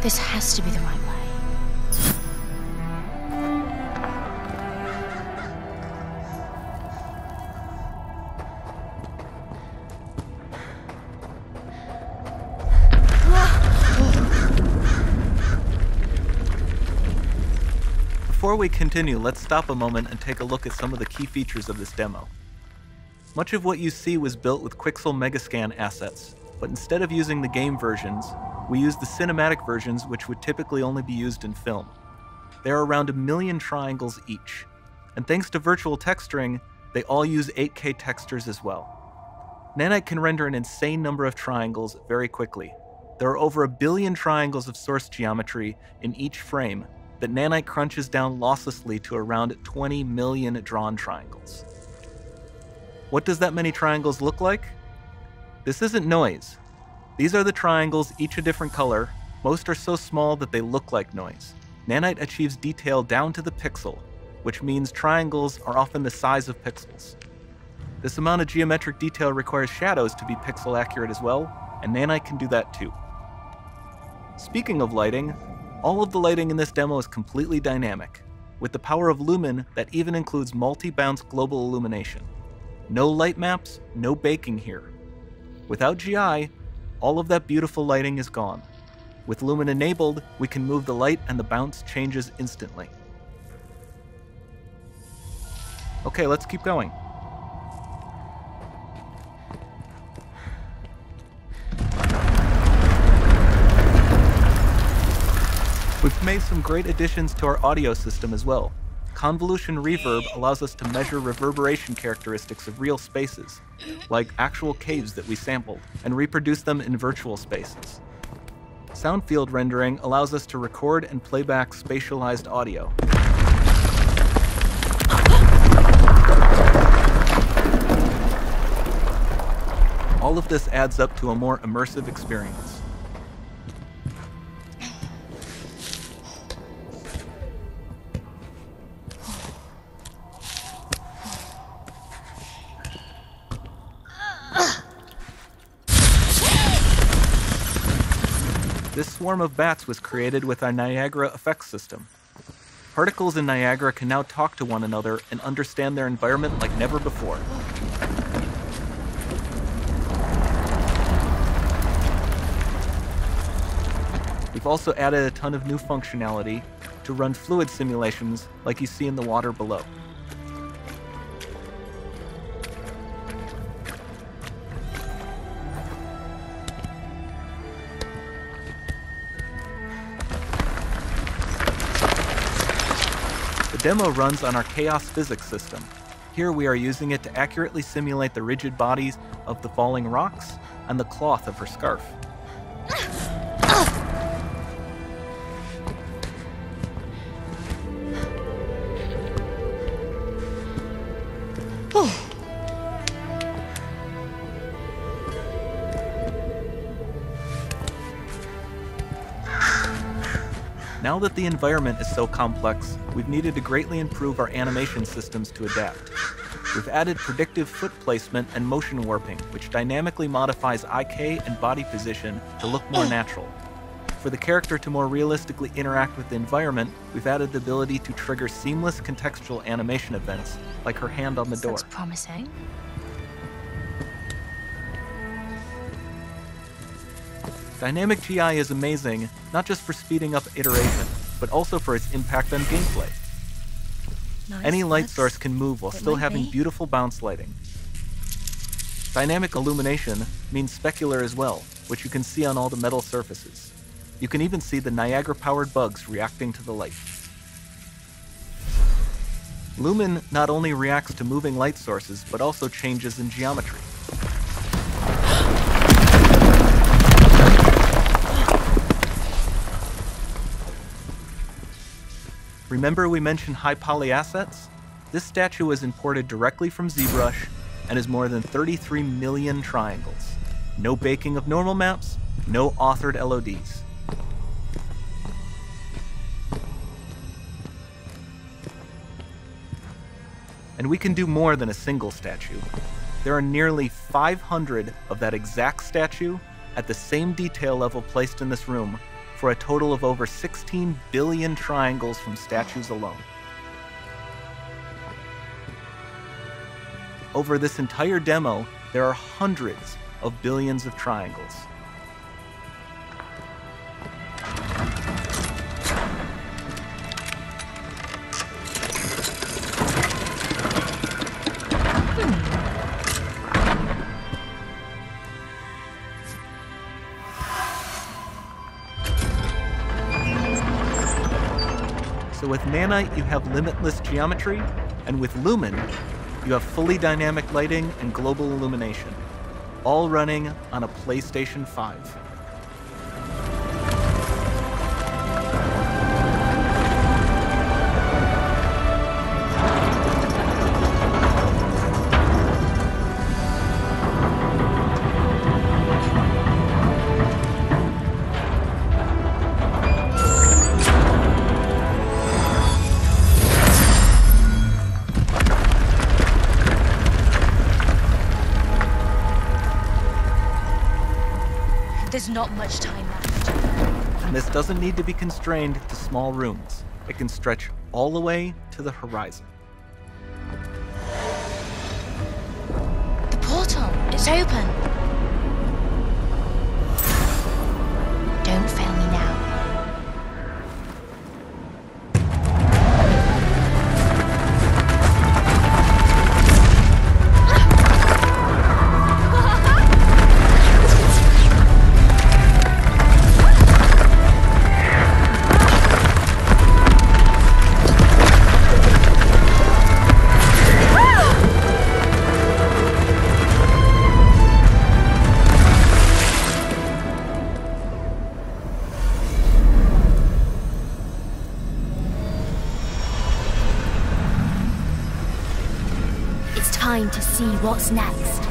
This has to be the right way. Before we continue, let's stop a moment and take a look at some of the key features of this demo. Much of what you see was built with Quixel Megascan assets, but instead of using the game versions, we used the cinematic versions, which would typically only be used in film. There are around 1 million triangles each, and thanks to virtual texturing, they all use 8K textures as well. Nanite can render an insane number of triangles very quickly. There are over 1 billion triangles of source geometry in each frame that Nanite crunches down losslessly to around 20 million drawn triangles. What does that many triangles look like? This isn't noise. These are the triangles, each a different color. Most are so small that they look like noise. Nanite achieves detail down to the pixel, which means triangles are often the size of pixels. This amount of geometric detail requires shadows to be pixel accurate as well, and Nanite can do that too. Speaking of lighting, all of the lighting in this demo is completely dynamic, with the power of Lumen that even includes multi-bounce global illumination. No light maps, no baking here. Without GI, all of that beautiful lighting is gone. With Lumen enabled, we can move the light and the bounce changes instantly. Okay, let's keep going. We've made some great additions to our audio system as well. Convolution reverb allows us to measure reverberation characteristics of real spaces, like actual caves that we sampled, and reproduce them in virtual spaces. Sound field rendering allows us to record and playback spatialized audio. All of this adds up to a more immersive experience. This swarm of bats was created with our Niagara effects system. Particles in Niagara can now talk to one another and understand their environment like never before. We've also added a ton of new functionality to run fluid simulations like you see in the water below. The demo runs on our chaos physics system. Here we are using it to accurately simulate the rigid bodies of the falling rocks and the cloth of her scarf. Now that the environment is so complex, we've needed to greatly improve our animation systems to adapt. We've added predictive foot placement and motion warping, which dynamically modifies IK and body position to look more natural. For the character to more realistically interact with the environment, we've added the ability to trigger seamless contextual animation events, like her hand on the door. That's promising. Dynamic GI is amazing, not just for speeding up iteration, but also for its impact on gameplay. Nice. Any light source can move while still having beautiful bounce lighting. Dynamic illumination means specular as well, which you can see on all the metal surfaces. You can even see the Niagara-powered bugs reacting to the light. Lumen not only reacts to moving light sources, but also changes in geometry. Remember we mentioned high poly assets? This statue was imported directly from ZBrush and is more than 33 million triangles. No baking of normal maps, no authored LODs. And we can do more than a single statue. There are nearly 500 of that exact statue at the same detail level placed in this room for a total of over 16 billion triangles from statues alone. Over this entire demo, there are hundreds of billions of triangles. So with Nanite, you have limitless geometry, and with Lumen, you have fully dynamic lighting and global illumination, all running on a PlayStation 5. There's not much time left. And this doesn't need to be constrained to small rooms. It can stretch all the way to the horizon. The portal, it's open. Don't fail me now. Time to see what's next.